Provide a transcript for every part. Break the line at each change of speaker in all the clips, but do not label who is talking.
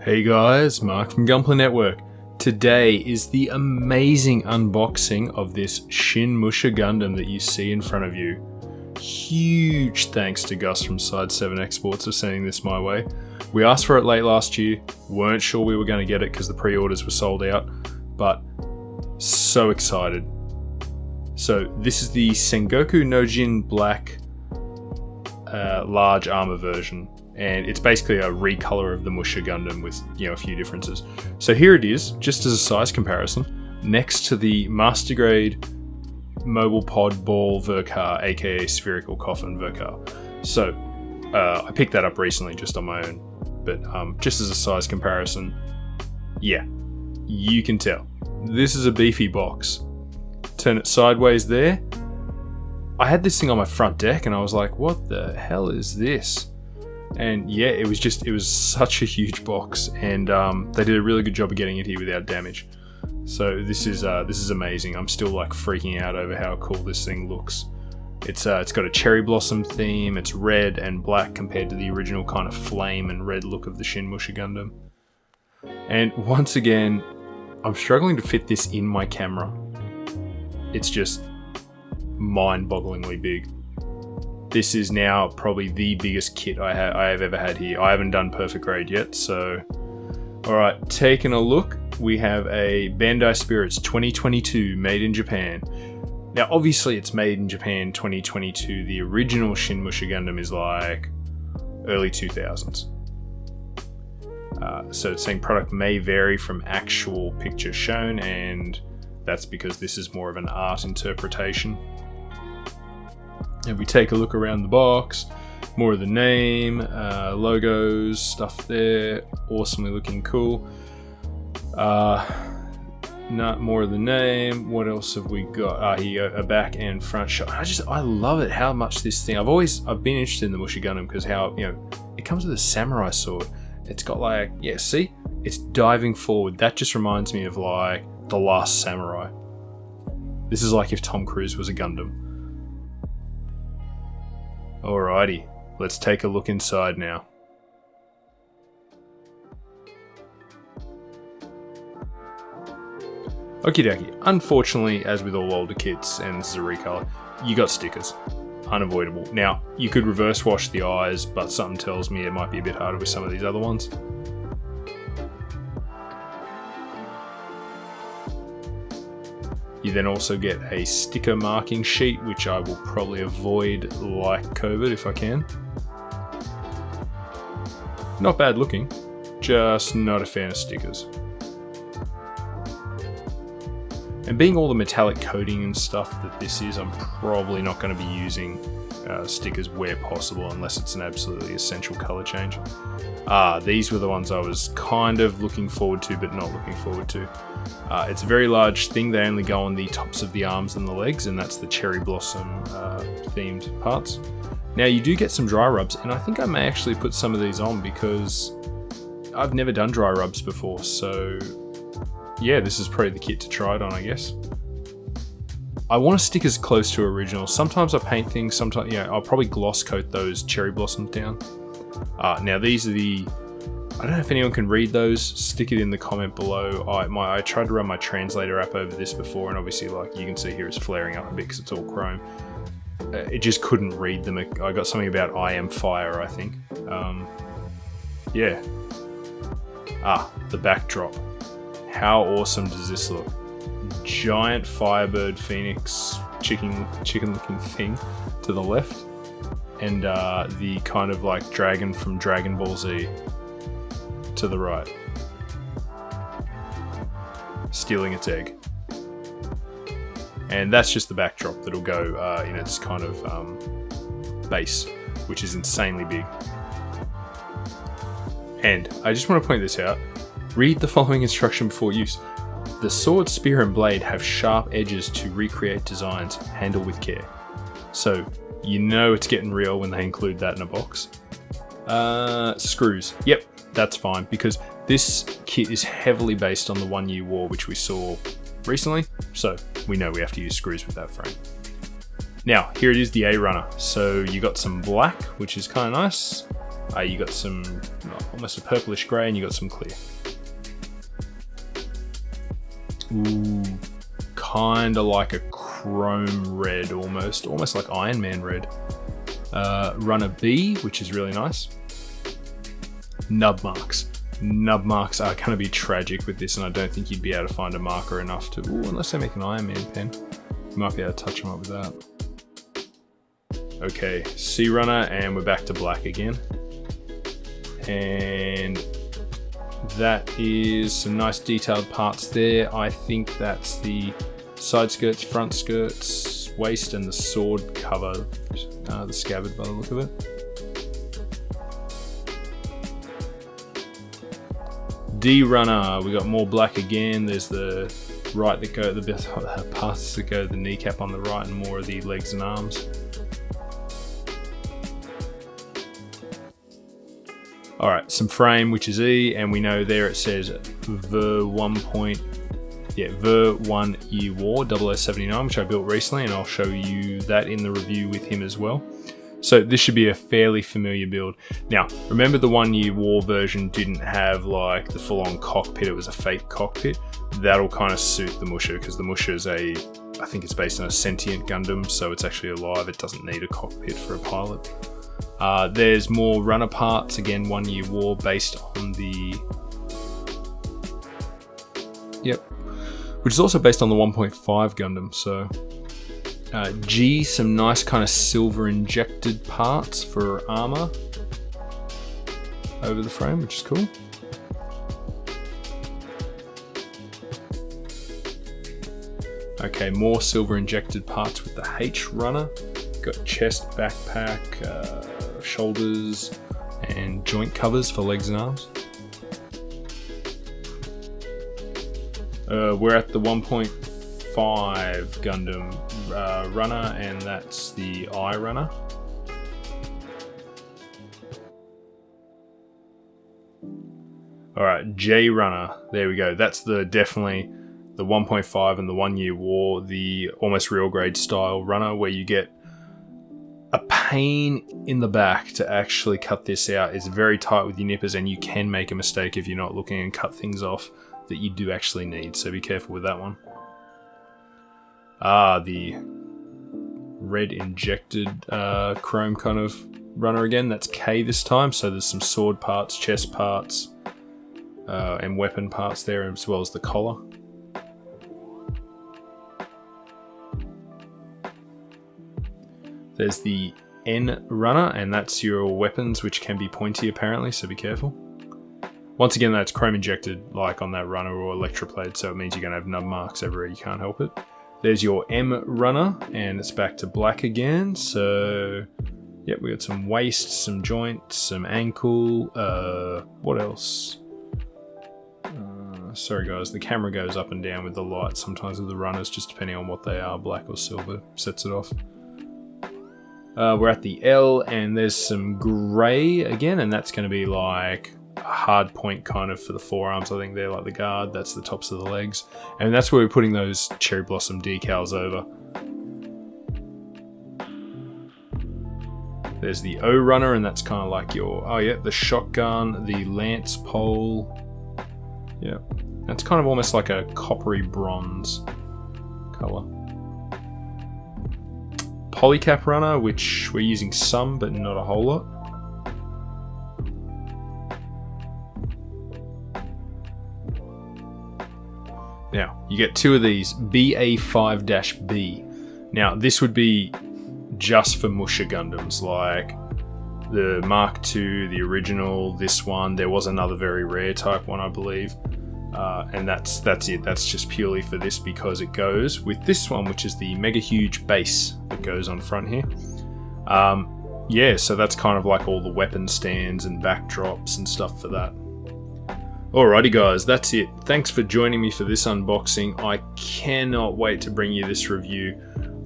Hey guys, Mark from Gunpla Network. Today is the amazing unboxing of this Shin Musha Gundam that you see in front of you. Huge thanks to Gus from Side 7 Exports for sending this my way. We asked for it late last year, weren't sure we were going to get it because the pre-orders were sold out, but so excited. So this is the Sengoku no Jin Black large armor version. And it's basically a recolor of the Musha Gundam with, a few differences. So here it is, just as a size comparison, next to the Master Grade Mobile Pod Ball Verkar, aka Spherical Coffin Verkar. So I picked that up recently just on my own, but just as a size comparison, yeah, you can tell. This is a beefy box. Turn it sideways there. I had this thing on my front deck and I was like, what the hell is this? And yeah, it was such a huge box, and they did a really good job of getting it here without damage. So this is amazing. I'm still like freaking out over how cool this thing looks. It's got a cherry blossom theme. It's red and black compared to the original kind of flame and red look of the Shin Musha Gundam. And once again, I'm struggling to fit this in my camera. It's just mind-bogglingly big. This is now probably the biggest kit I have ever had here. I haven't done perfect grade yet, so... Alright, taking a look, we have a Bandai Spirits 2022 made in Japan. Now obviously it's made in Japan 2022, the original Shin Musha Gundam is like early 2000s. So it's saying product may vary from actual picture shown, and that's because this is more of an art interpretation. If we take a look around the box, more of the name, logos, stuff there, awesomely looking cool. Not more of the name. What else have we got? Here, a back and front shot. I love it how much this thing. I've been interested in the Musha Gundam because how it comes with a samurai sword. It's got like see, it's diving forward. That just reminds me of like The Last Samurai. This is like if Tom Cruise was a Gundam. Alrighty, let's take a look inside now. Okie dokie. Unfortunately, as with all older kits, and this is a recolor, you got stickers. Unavoidable. Now, you could reverse wash the eyes, but something tells me it might be a bit harder with some of these other ones. You then also get a sticker marking sheet, which I will probably avoid like COVID if I can. Not bad looking, just not a fan of stickers. And being all the metallic coating and stuff that this is, I'm probably not going to be using stickers where possible unless it's an absolutely essential color change. These were the ones I was kind of looking forward to, but not looking forward to. It's a very large thing. They only go on the tops of the arms and the legs, and that's the cherry blossom themed parts. Now you do get some dry rubs, and I think I may actually put some of these on because I've never done dry rubs before, so yeah, this is probably the kit to try it on, I guess. I want to stick as close to original. Sometimes I paint things, sometimes, I'll probably gloss coat those cherry blossoms down. Now these are I don't know if anyone can read those, stick it in the comment below. I tried to run my translator app over this before, and obviously like you can see here it's flaring up a bit because it's all chrome. It just couldn't read them. I got something about I am fire, I think. Yeah. The backdrop. How awesome does this look? Giant Firebird Phoenix chicken looking thing to the left, and the kind of like dragon from Dragon Ball Z to the right, stealing its egg. And that's just the backdrop that'll go in its kind of base, which is insanely big. And I just want to point this out. Read the following instruction before use. The sword, spear, and blade have sharp edges to recreate designs. Handle with care. So, it's getting real when they include that in a box. Screws. Yep, that's fine, because this kit is heavily based on the one you wore, which we saw recently, so we know we have to use screws with that frame. Now, here it is, the A runner. So you got some black, which is kind of nice. You got some almost a purplish grey, and you got some clear. Ooh, kind of like a chrome red, almost like Iron Man red. Runner B, which is really nice. Nub marks. Nub marks are going to be tragic with this, and I don't think you'd be able to find a marker enough to... Ooh, unless they make an Iron Man pen. You might be able to touch them up with that. Okay, C runner, and we're back to black again. And that is some nice detailed parts there. I think that's the side skirts, front skirts, waist, and the sword cover, the scabbard by the look of it. D runner, we got more black again. There's the right that go, the parts that go to the kneecap on the right, and more of the legs and arms. Alright, some frame, which is E, and we know there it says Ver 1 Year War 0079, which I built recently, and I'll show you that in the review with him as well. So this should be a fairly familiar build. Now, remember the 1 Year War version didn't have like the full-on cockpit, it was a fake cockpit. That'll kind of suit the Musha, because the Musha is I think it's based on a sentient Gundam, so it's actually alive, it doesn't need a cockpit for a pilot. There's more runner parts, again 1 Year War based on the... Yep. Which is also based on the 1.5 Gundam, so... G, some nice kind of silver injected parts for armor over the frame, which is cool. Okay, more silver injected parts with the H runner. Got chest, backpack, shoulders, and joint covers for legs and arms. We're at the 1.5 Gundam runner, and that's the I runner. Alright, J runner. There we go. That's definitely the 1.5 and the 1 Year War, the almost real grade style runner, where you get a pain in the back to actually cut this out. It's very tight with your nippers, and you can make a mistake if you're not looking and cut things off that you do actually need, so be careful with that one. The red injected chrome kind of runner again. That's K this time, so there's some sword parts, chest parts, and weapon parts there, as well as the collar. There's the N runner, and that's your weapons, which can be pointy apparently, so be careful. Once again, that's chrome injected like on that runner, or electroplate, so it means you're going to have nub marks everywhere, you can't help it. There's your M runner, and it's back to black again, so yep, we got some waist, some joints, some ankle, what else? Sorry guys, the camera goes up and down with the light sometimes with the runners, just depending on what they are, black or silver, sets it off. We're at the L, and there's some grey again, and that's going to be like a hard point kind of for the forearms. I think they're like the guard, that's the tops of the legs, and that's where we're putting those cherry blossom decals over. There's the O runner, and that's kind of like your, the shotgun, the lance pole. Yeah, that's kind of almost like a coppery bronze colour. Polycap runner, which we're using some, but not a whole lot. Now, you get two of these, BA5-B. Now, this would be just for Musha Gundams, like the Mark II, the original, this one. There was another very rare type one, I believe. And that's it. That's just purely for this, because it goes with this one, which is the mega huge base that goes on front here. Yeah, so that's kind of like all the weapon stands and backdrops and stuff for that. Alrighty guys, that's it. Thanks for joining me for this unboxing. I cannot wait to bring you this review.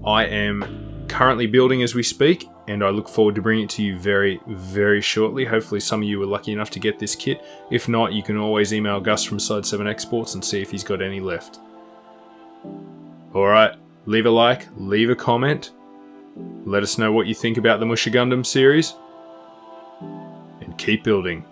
I am currently building as we speak, and I look forward to bringing it to you very, very shortly. Hopefully some of you were lucky enough to get this kit. If not, you can always email Gus from Side 7 Exports and see if he's got any left. Alright, leave a like, leave a comment, let us know what you think about the Musha Gundam series, and keep building.